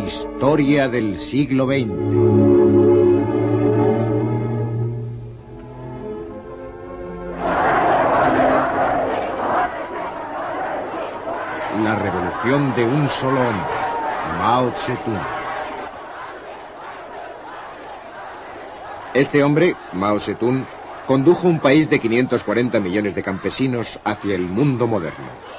Historia del siglo XX. La revolución de un solo hombre, Mao Zedong. Este hombre, Mao Zedong, condujo un país de 540 millones de campesinos hacia el mundo moderno.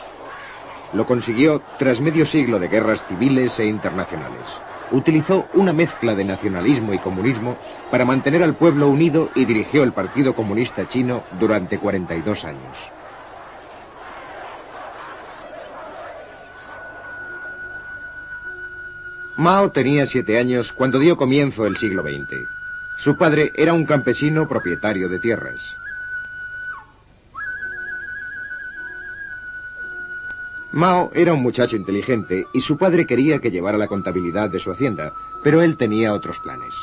Lo consiguió tras medio siglo de guerras civiles e internacionales. Utilizó una mezcla de nacionalismo y comunismo para mantener al pueblo unido y dirigió el Partido Comunista Chino durante 42 años. Mao tenía 7 años cuando dio comienzo el siglo XX. Su padre era un campesino propietario de tierras. Mao era un muchacho inteligente y su padre quería que llevara la contabilidad de su hacienda, pero él tenía otros planes.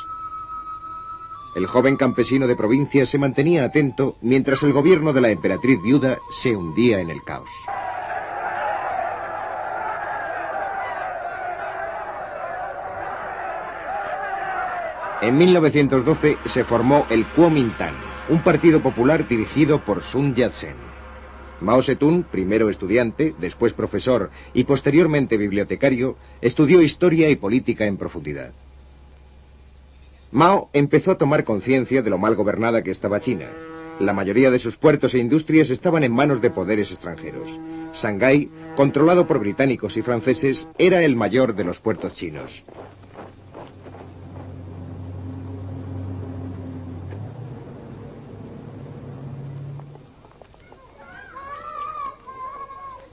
El joven campesino de provincia se mantenía atento mientras el gobierno de la emperatriz viuda se hundía en el caos. En 1912 se formó el Kuomintang, un partido popular dirigido por Sun Yat-sen. Mao Zedong, primero estudiante, después profesor y posteriormente bibliotecario, estudió historia y política en profundidad. Mao empezó a tomar conciencia de lo mal gobernada que estaba China. La mayoría de sus puertos e industrias estaban en manos de poderes extranjeros. Shanghái, controlado por británicos y franceses, era el mayor de los puertos chinos.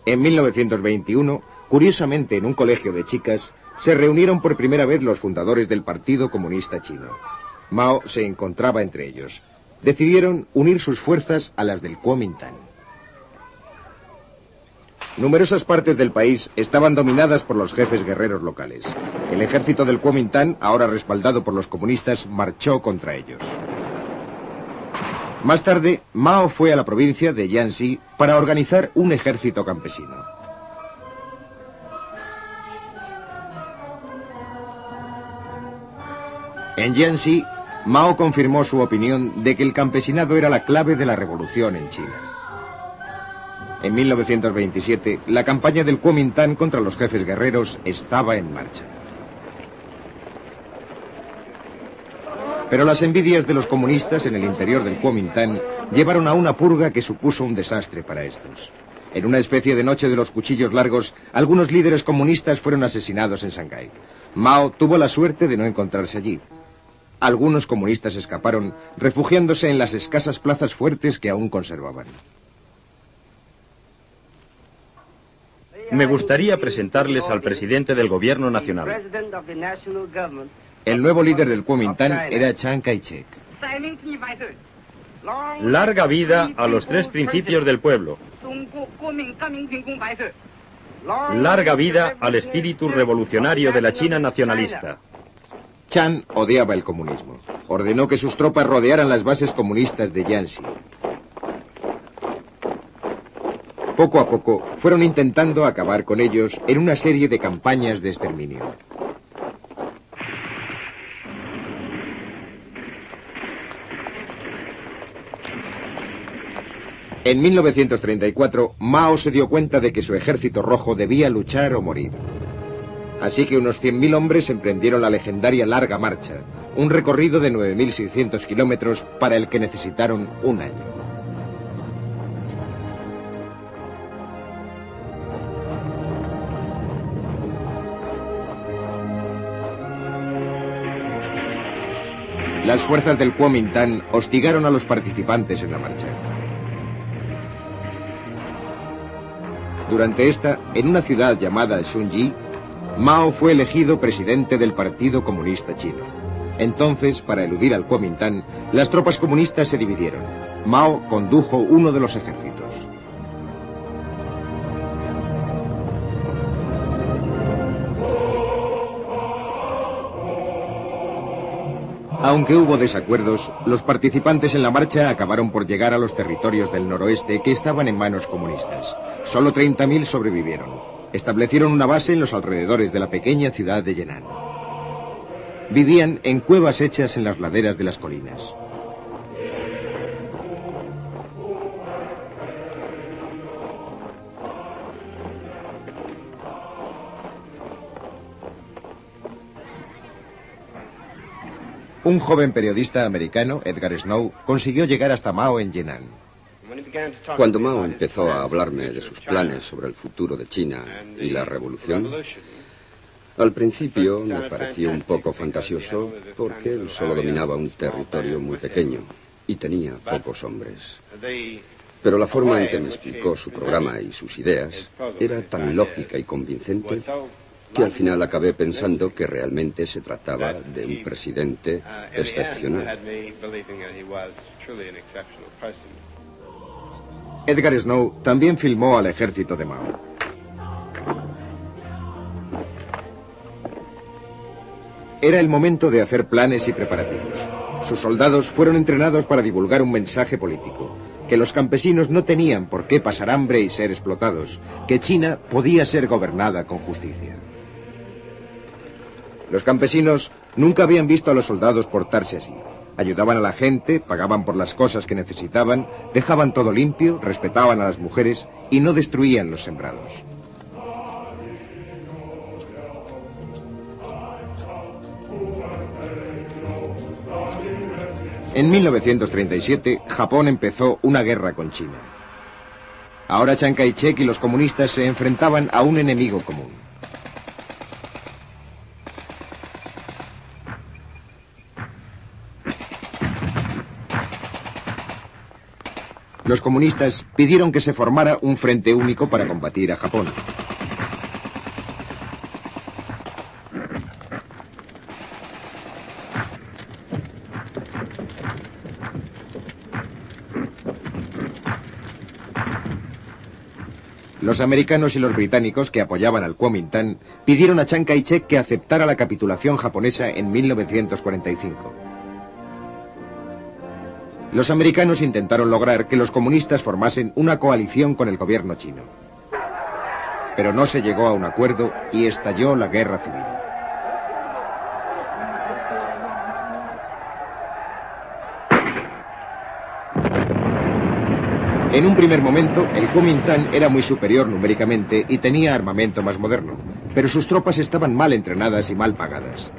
En 1921, curiosamente en un colegio de chicas, se reunieron por primera vez los fundadores del Partido Comunista Chino. Mao se encontraba entre ellos. Decidieron unir sus fuerzas a las del Kuomintang. Numerosas partes del país estaban dominadas por los jefes guerreros locales. El ejército del Kuomintang, ahora respaldado por los comunistas, marchó contra ellos. Más tarde, Mao fue a la provincia de Jiangxi para organizar un ejército campesino. En Jiangxi, Mao confirmó su opinión de que el campesinado era la clave de la revolución en China. En 1927, la campaña del Kuomintang contra los jefes guerreros estaba en marcha. Pero las envidias de los comunistas en el interior del Kuomintang llevaron a una purga que supuso un desastre para estos. En una especie de noche de los cuchillos largos, algunos líderes comunistas fueron asesinados en Shanghái. Mao tuvo la suerte de no encontrarse allí. Algunos comunistas escaparon, refugiándose en las escasas plazas fuertes que aún conservaban. Me gustaría presentarles al presidente del gobierno nacional. El nuevo líder del Kuomintang era Chiang Kai-shek. Larga vida a los 3 principios del pueblo. Larga vida al espíritu revolucionario de la China nacionalista. Chiang odiaba el comunismo. Ordenó que sus tropas rodearan las bases comunistas de Jiangxi. Poco a poco fueron intentando acabar con ellos en una serie de campañas de exterminio. En 1934, Mao se dio cuenta de que su ejército rojo debía luchar o morir. Así que unos 100.000 hombres emprendieron la legendaria Larga Marcha, un recorrido de 9.600 kilómetros para el que necesitaron un año. Las fuerzas del Kuomintang hostigaron a los participantes en la marcha. Durante esta, en una ciudad llamada Shunji, Mao fue elegido presidente del Partido Comunista Chino. Entonces, para eludir al Kuomintang, las tropas comunistas se dividieron. Mao condujo uno de los ejércitos. Aunque hubo desacuerdos, los participantes en la marcha acabaron por llegar a los territorios del noroeste que estaban en manos comunistas. Solo 30.000 sobrevivieron. Establecieron una base en los alrededores de la pequeña ciudad de Yenan. Vivían en cuevas hechas en las laderas de las colinas. Un joven periodista americano, Edgar Snow, consiguió llegar hasta Mao en Yenan. Cuando Mao empezó a hablarme de sus planes sobre el futuro de China y la revolución, al principio me pareció un poco fantasioso porque él solo dominaba un territorio muy pequeño y tenía pocos hombres. Pero la forma en que me explicó su programa y sus ideas era tan lógica y convincente que al final acabé pensando que realmente se trataba de un presidente excepcional. Edgar Snow también filmó al ejército de Mao. Era el momento de hacer planes y preparativos. Sus soldados fueron entrenados para divulgar un mensaje político, que los campesinos no tenían por qué pasar hambre y ser explotados, que China podía ser gobernada con justicia. Los campesinos nunca habían visto a los soldados portarse así. Ayudaban a la gente, pagaban por las cosas que necesitaban, dejaban todo limpio, respetaban a las mujeres y no destruían los sembrados. En 1937, Japón empezó una guerra con China. Ahora Chiang Kai-shek y los comunistas se enfrentaban a un enemigo común. Los comunistas pidieron que se formara un frente único para combatir a Japón. Los americanos y los británicos que apoyaban al Kuomintang pidieron a Chiang Kai-shek que aceptara la capitulación japonesa en 1945. Los americanos intentaron lograr que los comunistas formasen una coalición con el gobierno chino. Pero no se llegó a un acuerdo y estalló la guerra civil. En un primer momento, el Kuomintang era muy superior numéricamente y tenía armamento más moderno, pero sus tropas estaban mal entrenadas y mal pagadas.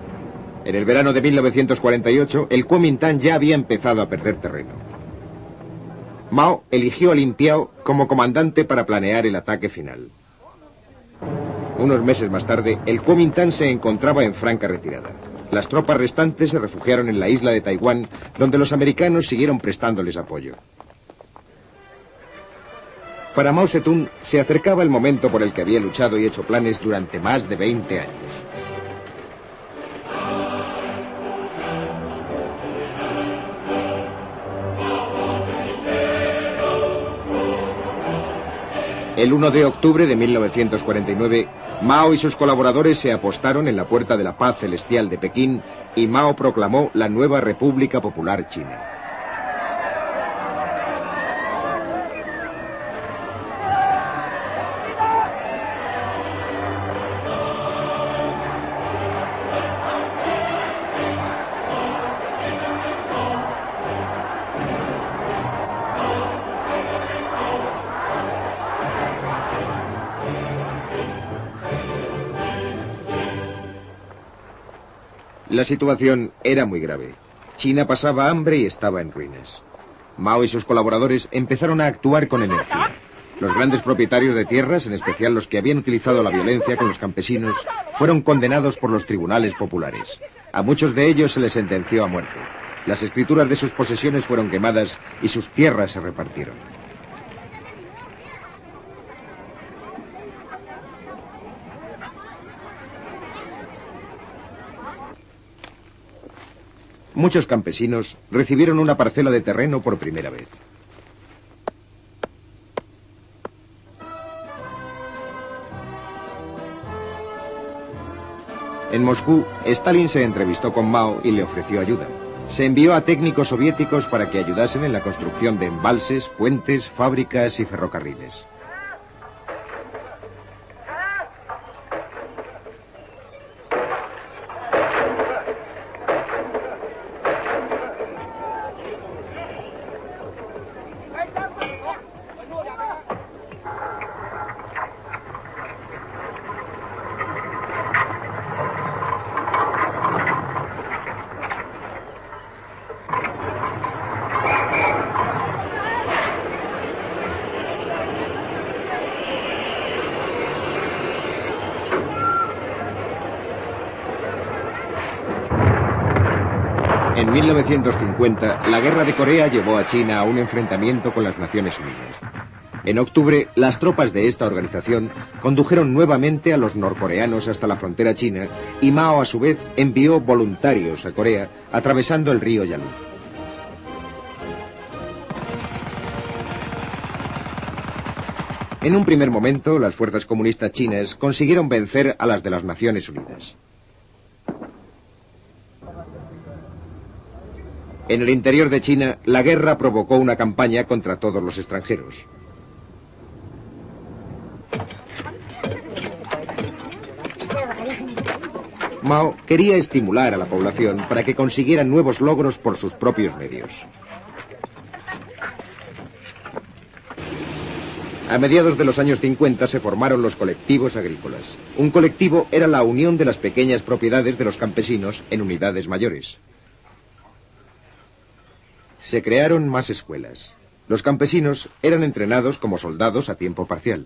En el verano de 1948, el Kuomintang ya había empezado a perder terreno. Mao eligió a Lin Piao como comandante para planear el ataque final. Unos meses más tarde, el Kuomintang se encontraba en franca retirada. Las tropas restantes se refugiaron en la isla de Taiwán, donde los americanos siguieron prestándoles apoyo. Para Mao Zedong se acercaba el momento por el que había luchado y hecho planes durante más de 20 años. El 1 de octubre de 1949, Mao y sus colaboradores se apostaron en la Puerta de la Paz Celestial de Pekín y Mao proclamó la nueva República Popular China. La situación era muy grave. China pasaba hambre y estaba en ruinas. Mao y sus colaboradores empezaron a actuar con energía. Los grandes propietarios de tierras, en especial los que habían utilizado la violencia con los campesinos, fueron condenados por los tribunales populares. A muchos de ellos se les sentenció a muerte. Las escrituras de sus posesiones fueron quemadas y sus tierras se repartieron. Muchos campesinos recibieron una parcela de terreno por primera vez. En Moscú, Stalin se entrevistó con Mao y le ofreció ayuda. Se envió a técnicos soviéticos para que ayudasen en la construcción de embalses, puentes, fábricas y ferrocarriles. En 1950, la Guerra de Corea llevó a China a un enfrentamiento con las Naciones Unidas. En octubre, las tropas de esta organización condujeron nuevamente a los norcoreanos hasta la frontera china y Mao, a su vez, envió voluntarios a Corea atravesando el río Yalu. En un primer momento, las fuerzas comunistas chinas consiguieron vencer a las de las Naciones Unidas. En el interior de China, la guerra provocó una campaña contra todos los extranjeros. Mao quería estimular a la población para que consiguieran nuevos logros por sus propios medios. A mediados de los años 50 se formaron los colectivos agrícolas. Un colectivo era la unión de las pequeñas propiedades de los campesinos en unidades mayores. Se crearon más escuelas. Los campesinos eran entrenados como soldados a tiempo parcial.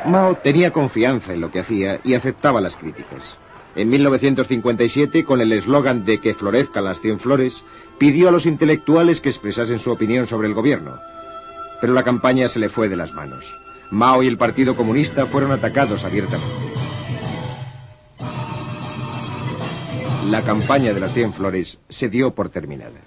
Mao tenía confianza en lo que hacía y aceptaba las críticas. En 1957, con el eslogan de que florezcan las 100 flores, pidió a los intelectuales que expresasen su opinión sobre el gobierno. Pero la campaña se le fue de las manos. Mao y el Partido Comunista fueron atacados abiertamente. La campaña de las 100 flores se dio por terminada.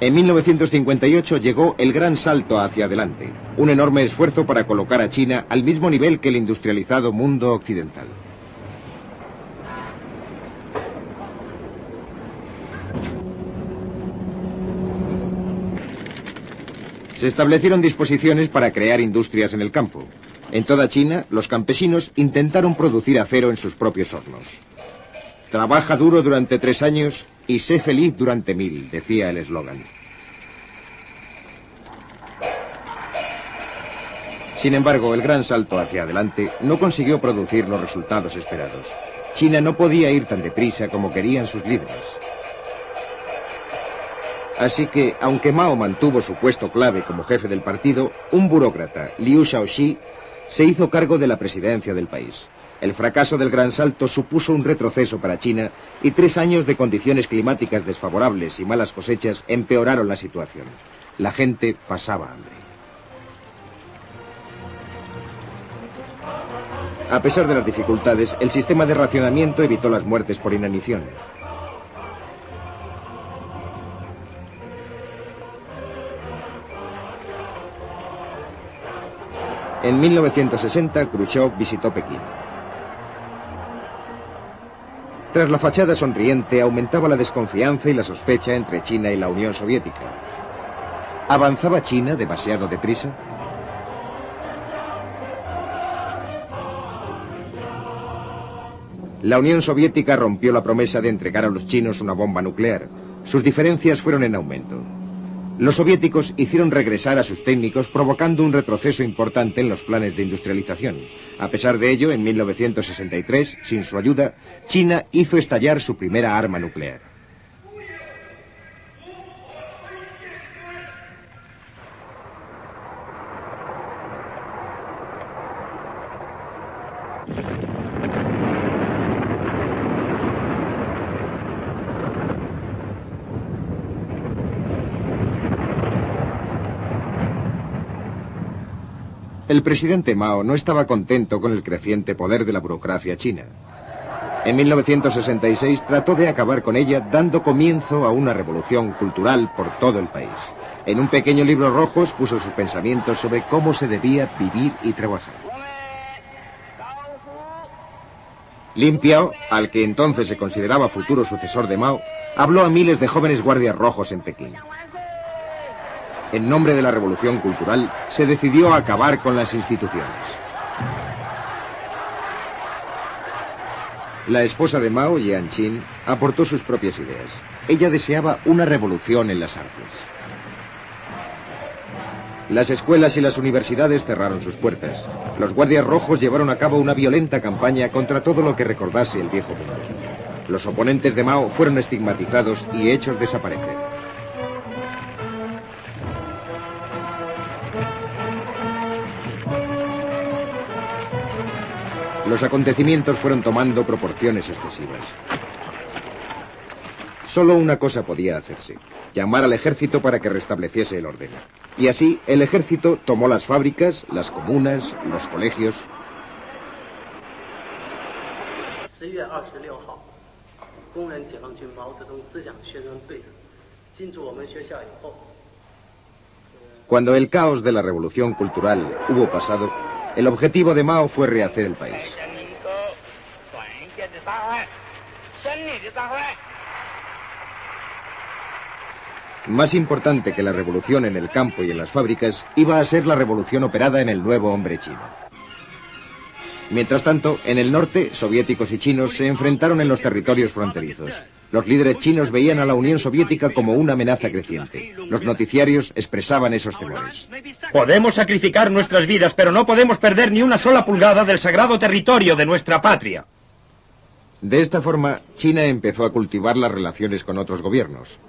En 1958 llegó el gran salto hacia adelante, un enorme esfuerzo para colocar a China al mismo nivel que el industrializado mundo occidental. Se establecieron disposiciones para crear industrias en el campo. En toda China, los campesinos intentaron producir acero en sus propios hornos. Trabaja duro durante 3 años y sé feliz durante 1000, decía el eslogan. Sin embargo, el gran salto hacia adelante no consiguió producir los resultados esperados. China no podía ir tan deprisa como querían sus líderes. Así que, aunque Mao mantuvo su puesto clave como jefe del partido, un burócrata, Liu Shaoxi, se hizo cargo de la presidencia del país. El fracaso del gran salto supuso un retroceso para China y 3 años de condiciones climáticas desfavorables y malas cosechas empeoraron la situación. La gente pasaba hambre. A pesar de las dificultades, el sistema de racionamiento evitó las muertes por inanición. En 1960, Khrushchev visitó Pekín. Tras la fachada sonriente, aumentaba la desconfianza y la sospecha entre China y la Unión Soviética. ¿Avanzaba China demasiado deprisa? La Unión Soviética rompió la promesa de entregar a los chinos una bomba nuclear. Sus diferencias fueron en aumento. Los soviéticos hicieron regresar a sus técnicos, provocando un retroceso importante en los planes de industrialización. A pesar de ello, en 1963, sin su ayuda, China hizo estallar su primera arma nuclear. El presidente Mao no estaba contento con el creciente poder de la burocracia china. En 1966 trató de acabar con ella, dando comienzo a una revolución cultural por todo el país. En un pequeño libro rojo expuso sus pensamientos sobre cómo se debía vivir y trabajar. Lin Piao, al que entonces se consideraba futuro sucesor de Mao, habló a miles de jóvenes guardias rojos en Pekín. En nombre de la revolución cultural, se decidió acabar con las instituciones. La esposa de Mao, Jiang Qin, aportó sus propias ideas. Ella deseaba una revolución en las artes. Las escuelas y las universidades cerraron sus puertas. Los guardias rojos llevaron a cabo una violenta campaña contra todo lo que recordase el viejo mundo. Los oponentes de Mao fueron estigmatizados y hechos desaparecer. los acontecimientos fueron tomando proporciones excesivas. Solo una cosa podía hacerse: llamar al ejército para que restableciese el orden. Y así, el ejército tomó las fábricas, las comunas, los colegios. Cuando el caos de la revolución cultural hubo pasado, el objetivo de Mao fue rehacer el país. Más importante que la revolución en el campo y en las fábricas, iba a ser la revolución operada en el nuevo hombre chino. Mientras tanto, en el norte, soviéticos y chinos se enfrentaron en los territorios fronterizos. Los líderes chinos veían a la Unión Soviética como una amenaza creciente. Los noticiarios expresaban esos temores. Podemos sacrificar nuestras vidas, pero no podemos perder ni una sola pulgada del sagrado territorio de nuestra patria. De esta forma, China empezó a cultivar las relaciones con otros gobiernos.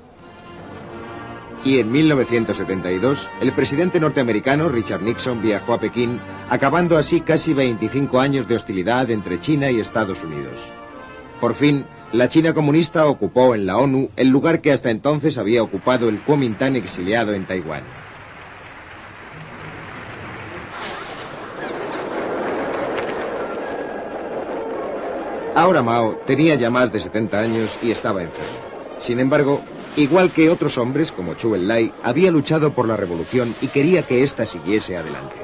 Y en 1972, el presidente norteamericano Richard Nixon viajó a Pekín, acabando así casi 25 años de hostilidad entre China y Estados Unidos. Por fin, la China comunista ocupó en la ONU el lugar que hasta entonces había ocupado el Kuomintang exiliado en Taiwán. Ahora Mao tenía ya más de 70 años y estaba enfermo. Sin embargo, igual que otros hombres como Zhou Enlai, había luchado por la revolución y quería que ésta siguiese adelante.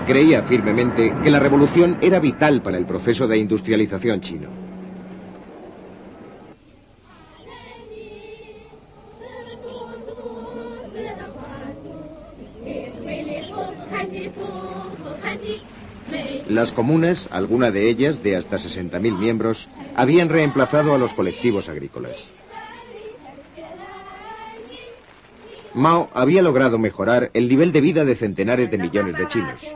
Creía firmemente que la revolución era vital para el proceso de industrialización chino. Las comunas, alguna de ellas de hasta 60.000 miembros, habían reemplazado a los colectivos agrícolas. Mao había logrado mejorar el nivel de vida de centenares de millones de chinos.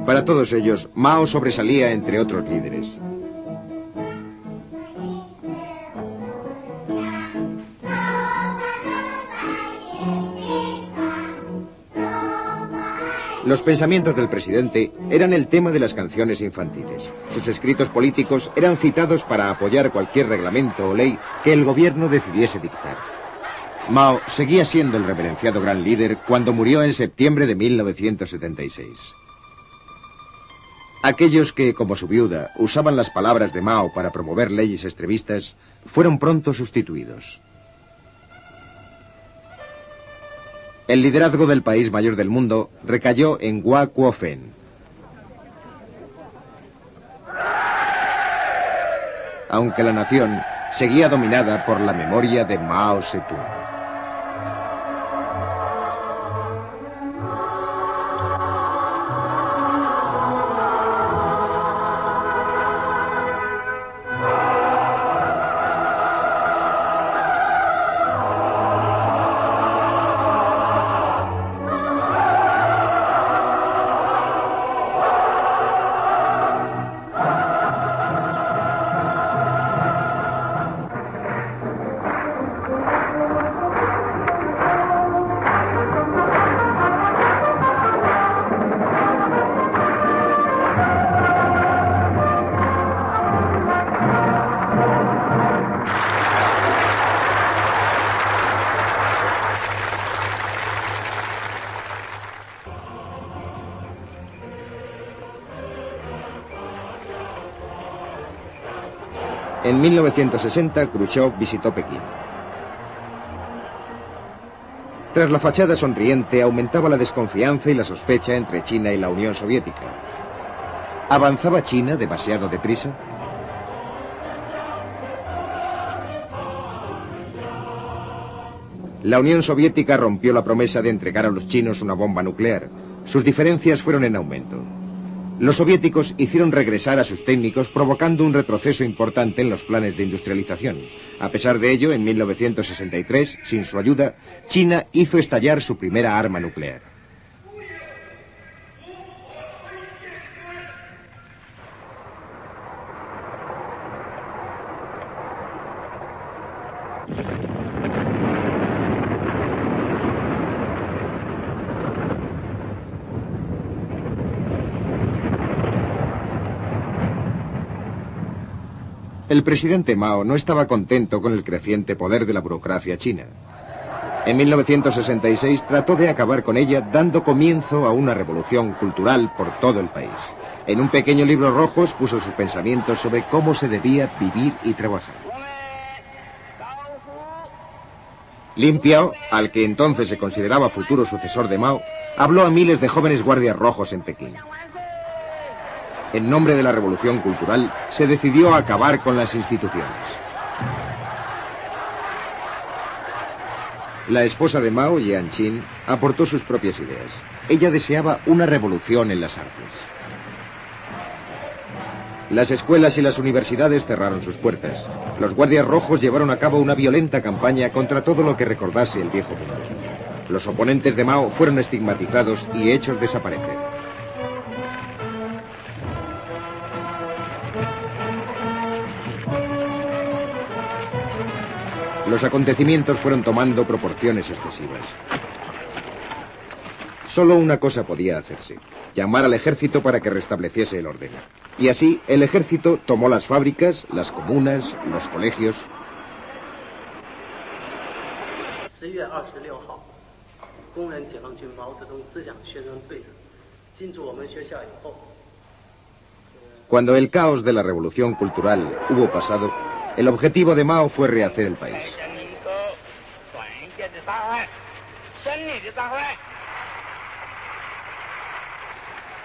Para todos ellos, Mao sobresalía entre otros líderes. Los pensamientos del presidente eran el tema de las canciones infantiles. Sus escritos políticos eran citados para apoyar cualquier reglamento o ley que el gobierno decidiese dictar. Mao seguía siendo el reverenciado gran líder cuando murió en septiembre de 1976. Aquellos que, como su viuda, usaban las palabras de Mao para promover leyes extremistas, fueron pronto sustituidos. El liderazgo del país mayor del mundo recayó en Hua Kuo-fen. Aunque la nación seguía dominada por la memoria de Mao Zedong. En 1960, Khrushchev visitó Pekín. Tras la fachada sonriente, aumentaba la desconfianza y la sospecha entre China y la Unión Soviética. ¿Avanzaba China demasiado deprisa? La Unión Soviética rompió la promesa de entregar a los chinos una bomba nuclear. Sus diferencias fueron en aumento. Los soviéticos hicieron regresar a sus técnicos, provocando un retroceso importante en los planes de industrialización. A pesar de ello, en 1963, sin su ayuda, China hizo estallar su primera arma nuclear. El presidente Mao no estaba contento con el creciente poder de la burocracia china. En 1966 trató de acabar con ella dando comienzo a una revolución cultural por todo el país. En un pequeño libro rojo expuso sus pensamientos sobre cómo se debía vivir y trabajar. Lin Piao, al que entonces se consideraba futuro sucesor de Mao, habló a miles de jóvenes guardias rojos en Pekín. En nombre de la revolución cultural, se decidió acabar con las instituciones. La esposa de Mao, Jiang Qin, aportó sus propias ideas. Ella deseaba una revolución en las artes. Las escuelas y las universidades cerraron sus puertas. Los guardias rojos llevaron a cabo una violenta campaña contra todo lo que recordase el viejo mundo. Los oponentes de Mao fueron estigmatizados y hechos desaparecer. Los acontecimientos fueron tomando proporciones excesivas. Solo una cosa podía hacerse: llamar al ejército para que restableciese el orden. Y así, el ejército tomó las fábricas, las comunas, los colegios. Cuando el caos de la revolución cultural hubo pasado, el objetivo de Mao fue rehacer el país.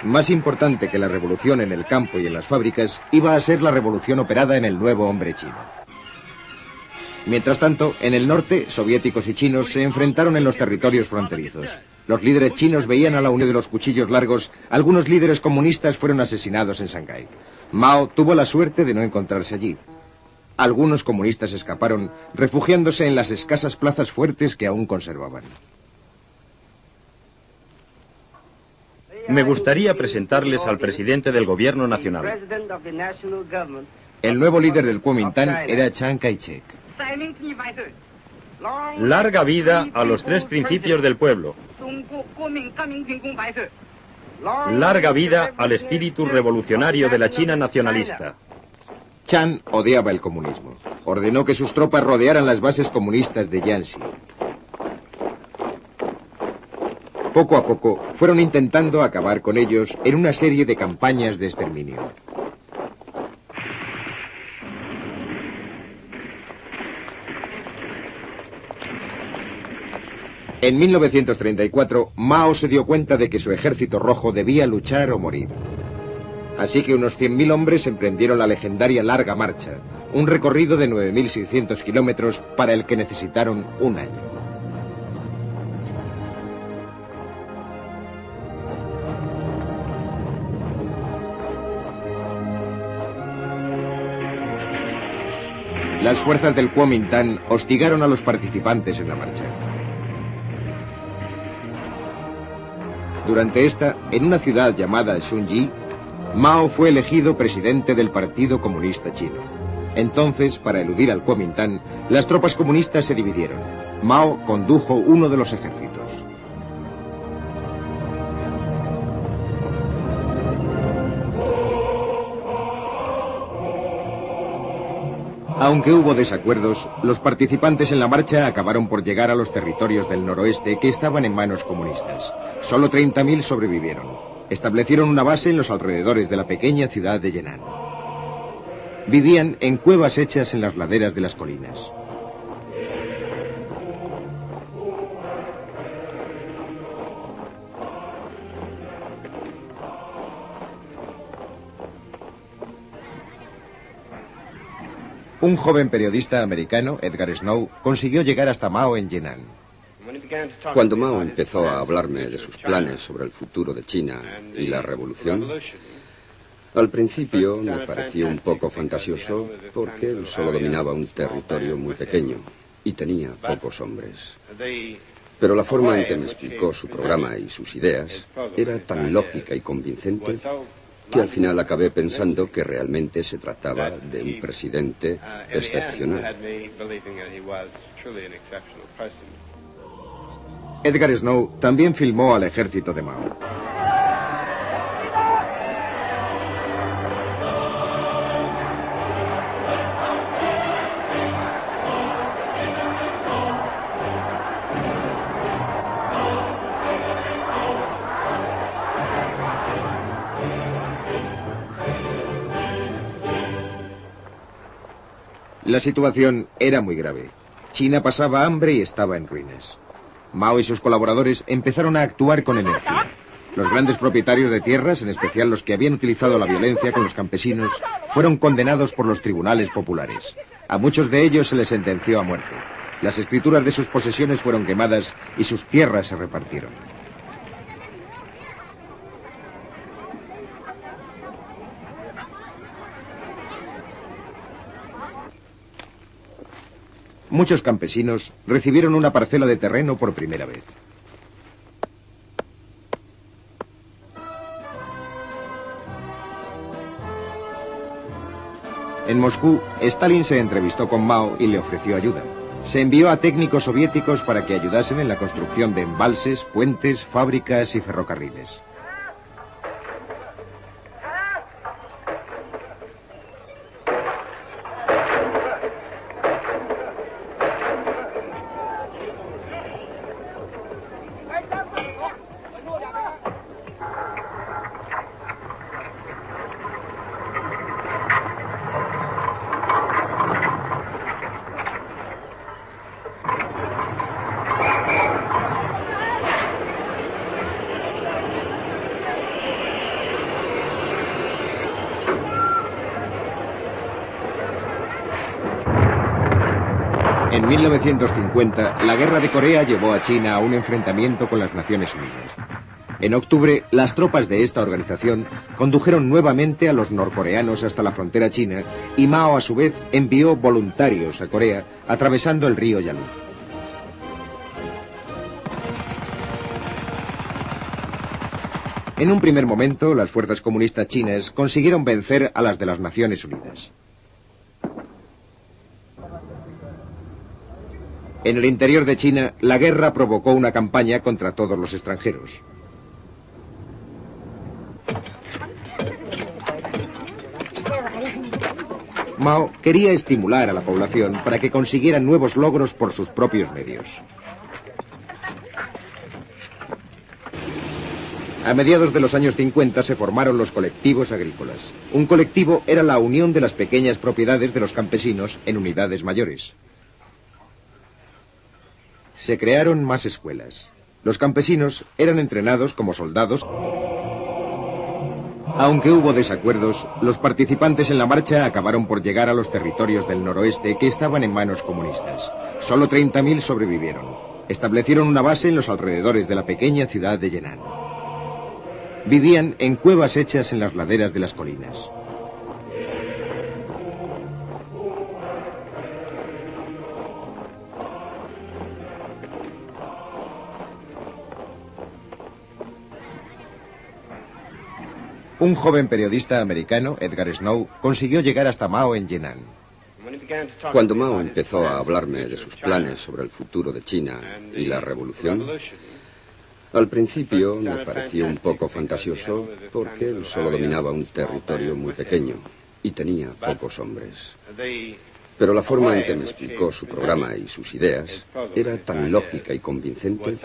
Más importante que la revolución en el campo y en las fábricas, iba a ser la revolución operada en el nuevo hombre chino. Mientras tanto, en el norte, soviéticos y chinos se enfrentaron en los territorios fronterizos. Los líderes chinos veían a la unión de los cuchillos largos. Algunos líderes comunistas fueron asesinados en Shanghái. Mao tuvo la suerte de no encontrarse allí. Algunos comunistas escaparon, refugiándose en las escasas plazas fuertes que aún conservaban. Me gustaría presentarles al presidente del gobierno nacional. El nuevo líder del Kuomintang era Chiang Kai-shek. Larga vida a los tres principios del pueblo. Larga vida al espíritu revolucionario de la China nacionalista. Chiang odiaba el comunismo. Ordenó que sus tropas rodearan las bases comunistas de Jiangxi. Poco a poco fueron intentando acabar con ellos en una serie de campañas de exterminio. En 1934, Mao se dio cuenta de que su ejército rojo debía luchar o morir. Así que unos 100.000 hombres emprendieron la legendaria Larga Marcha, un recorrido de 9.600 kilómetros para el que necesitaron un año. Las fuerzas del Kuomintang hostigaron a los participantes en la marcha. Durante esta, en una ciudad llamada Shunyi, Mao fue elegido presidente del Partido Comunista Chino. Entonces, para eludir al Kuomintang, las tropas comunistas se dividieron. Mao condujo uno de los ejércitos. Aunque hubo desacuerdos, los participantes en la marcha acabaron por llegar a los territorios del noroeste que estaban en manos comunistas. Solo 30.000 sobrevivieron. Establecieron una base en los alrededores de la pequeña ciudad de Yenan. Vivían en cuevas hechas en las laderas de las colinas. Un joven periodista americano, Edgar Snow, consiguió llegar hasta Mao en Yenan. Cuando Mao empezó a hablarme de sus planes sobre el futuro de China y la revolución, al principio me pareció un poco fantasioso porque él solo dominaba un territorio muy pequeño y tenía pocos hombres. Pero la forma en que me explicó su programa y sus ideas era tan lógica y convincente que al final acabé pensando que realmente se trataba de un presidente excepcional. Edgar Snow también filmó al ejército de Mao. La situación era muy grave. China pasaba hambre y estaba en ruinas. Mao y sus colaboradores empezaron a actuar con energía. Los grandes propietarios de tierras, en especial los que habían utilizado la violencia con los campesinos, fueron condenados por los tribunales populares. A muchos de ellos se les sentenció a muerte. Las escrituras de sus posesiones fueron quemadas y sus tierras se repartieron. Muchos campesinos recibieron una parcela de terreno por primera vez. En Moscú, Stalin se entrevistó con Mao y le ofreció ayuda. Se envió a técnicos soviéticos para que ayudasen en la construcción de embalses, puentes, fábricas y ferrocarriles. En 1950, la Guerra de Corea llevó a China a un enfrentamiento con las Naciones Unidas. En octubre, las tropas de esta organización condujeron nuevamente a los norcoreanos hasta la frontera china y Mao, a su vez, envió voluntarios a Corea atravesando el río Yalu. En un primer momento, las fuerzas comunistas chinas consiguieron vencer a las de las Naciones Unidas. En el interior de China, la guerra provocó una campaña contra todos los extranjeros. Mao quería estimular a la población para que consiguieran nuevos logros por sus propios medios. A mediados de los años 50 se formaron los colectivos agrícolas. Un colectivo era la unión de las pequeñas propiedades de los campesinos en unidades mayores. Se crearon más escuelas. Los campesinos eran entrenados como soldados. Aunque hubo desacuerdos, los participantes en la marcha acabaron por llegar a los territorios del noroeste que estaban en manos comunistas. Solo 30.000 sobrevivieron. Establecieron una base en los alrededores de la pequeña ciudad de Yenan. Vivían en cuevas hechas en las laderas de las colinas. Un joven periodista americano, Edgar Snow, consiguió llegar hasta Mao en Yenan. Cuando Mao empezó a hablarme de sus planes sobre el futuro de China y la revolución, al principio me pareció un poco fantasioso porque él solo dominaba un territorio muy pequeño y tenía pocos hombres. Pero la forma en que me explicó su programa y sus ideas era tan lógica y convincente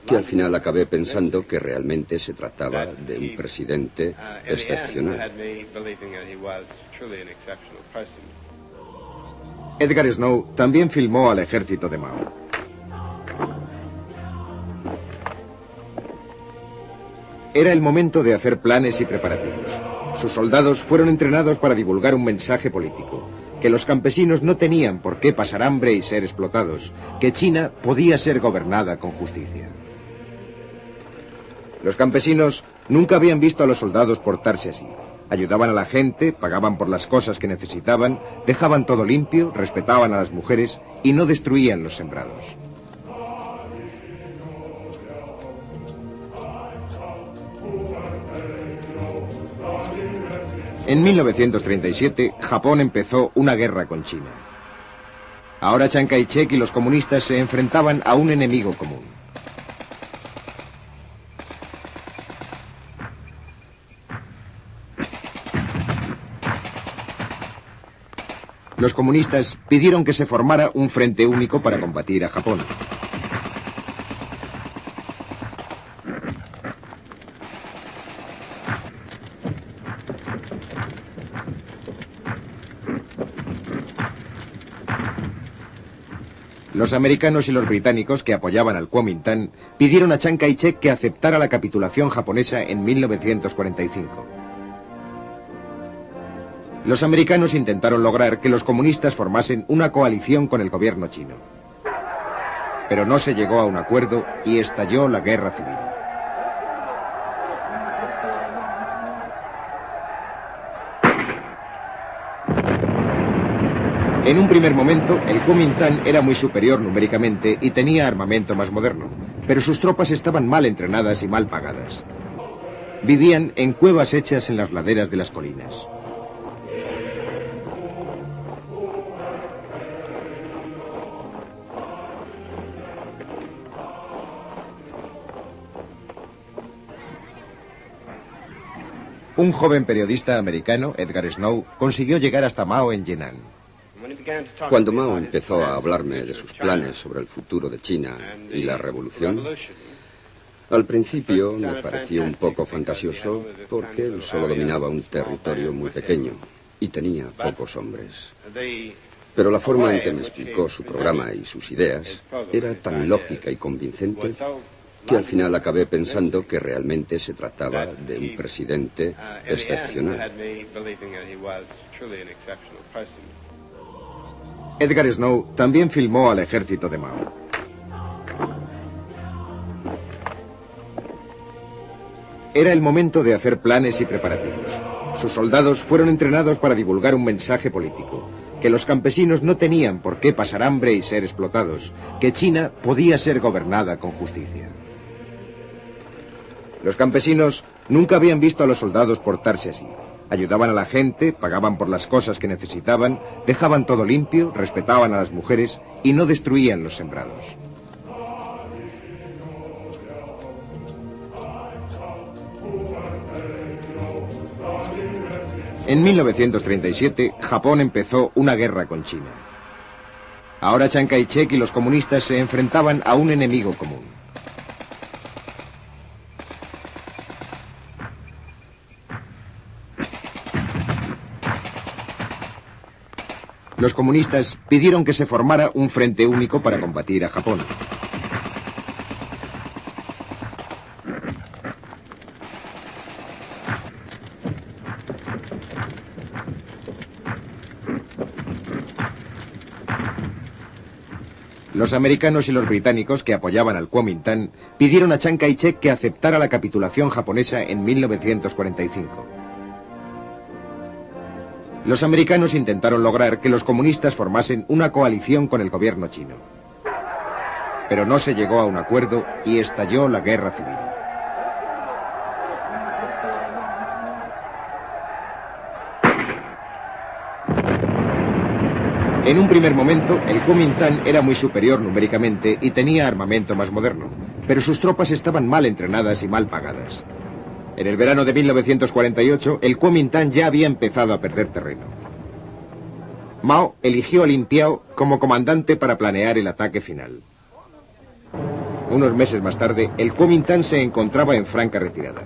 que al final acabé pensando que realmente se trataba de un presidente excepcional. Edgar Snow también filmó al ejército de Mao. Era el momento de hacer planes y preparativos. Sus soldados fueron entrenados para divulgar un mensaje político, que los campesinos no tenían por qué pasar hambre y ser explotados, que China podía ser gobernada con justicia. Los campesinos nunca habían visto a los soldados portarse así. Ayudaban a la gente, pagaban por las cosas que necesitaban, dejaban todo limpio, respetaban a las mujeres y no destruían los sembrados. En 1937, Japón empezó una guerra con China. Ahora Chiang Kai-shek y los comunistas se enfrentaban a un enemigo común. Los comunistas pidieron que se formara un frente único para combatir a Japón. Los americanos y los británicos que apoyaban al Kuomintang pidieron a Chiang Kai-shek que aceptara la capitulación japonesa en 1945. Los americanos intentaron lograr que los comunistas formasen una coalición con el gobierno chino. Pero no se llegó a un acuerdo y estalló la guerra civil. En un primer momento, el Kuomintang era muy superior numéricamente y tenía armamento más moderno, pero sus tropas estaban mal entrenadas y mal pagadas. Vivían en cuevas hechas en las laderas de las colinas. Un joven periodista americano, Edgar Snow, consiguió llegar hasta Mao en Yan'an. Cuando Mao empezó a hablarme de sus planes sobre el futuro de China y la revolución, al principio me pareció un poco fantasioso porque él solo dominaba un territorio muy pequeño y tenía pocos hombres. Pero la forma en que me explicó su programa y sus ideas era tan lógica y convincente que al final acabé pensando que realmente se trataba de un presidente excepcional. Edgar Snow también filmó al ejército de Mao. Era el momento de hacer planes y preparativos. Sus soldados fueron entrenados para divulgar un mensaje político, que los campesinos no tenían por qué pasar hambre y ser explotados, que China podía ser gobernada con justicia. Los campesinos nunca habían visto a los soldados portarse así. Ayudaban a la gente, pagaban por las cosas que necesitaban, dejaban todo limpio, respetaban a las mujeres y no destruían los sembrados. En 1937, Japón empezó una guerra con China. Ahora Chiang Kai-shek y los comunistas se enfrentaban a un enemigo común. Los comunistas pidieron que se formara un frente único para combatir a Japón. Los americanos y los británicos que apoyaban al Kuomintang pidieron a Chiang Kai-shek que aceptara la capitulación japonesa en 1945. Los americanos intentaron lograr que los comunistas formasen una coalición con el gobierno chino. Pero no se llegó a un acuerdo y estalló la guerra civil. En un primer momento, el Kuomintang era muy superior numéricamente y tenía armamento más moderno, pero sus tropas estaban mal entrenadas y mal pagadas. En el verano de 1948, el Kuomintang ya había empezado a perder terreno. Mao eligió a Lin Piao como comandante para planear el ataque final. Unos meses más tarde, el Kuomintang se encontraba en franca retirada.